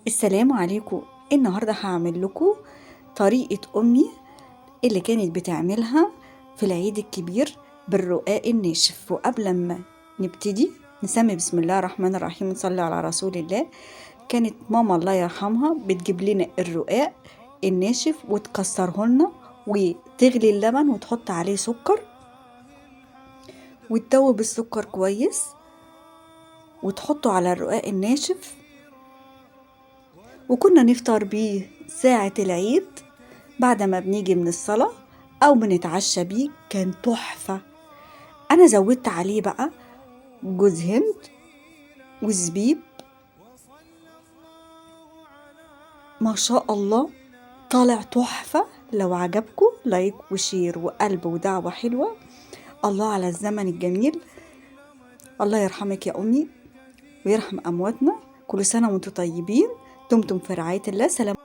السلام عليكم. النهاردة هعمل لكم طريقة أمي اللي كانت بتعملها في العيد الكبير بالرقاق الناشف. وقبل ما نبتدي نسمي بسم الله الرحمن الرحيم ونصلي على رسول الله. كانت ماما الله يرحمها بتجيب لنا الرقاق الناشف وتكسره لنا وتغلي اللبن وتحط عليه سكر وتدوب السكر كويس وتحطه على الرقاق الناشف، وكنا نفطر بيه ساعة العيد بعد ما بنيجي من الصلاة أو بنتعشى بيه. كان تحفة. أنا زودت عليه بقى جوز هند وزبيب. ما شاء الله طالع تحفة. لو عجبكم لايك وشير وقلب ودعوة حلوة. الله على الزمن الجميل. الله يرحمك يا أمي ويرحم أمواتنا. كل سنة وانتم طيبين. دمتم في رعاية الله. سلام.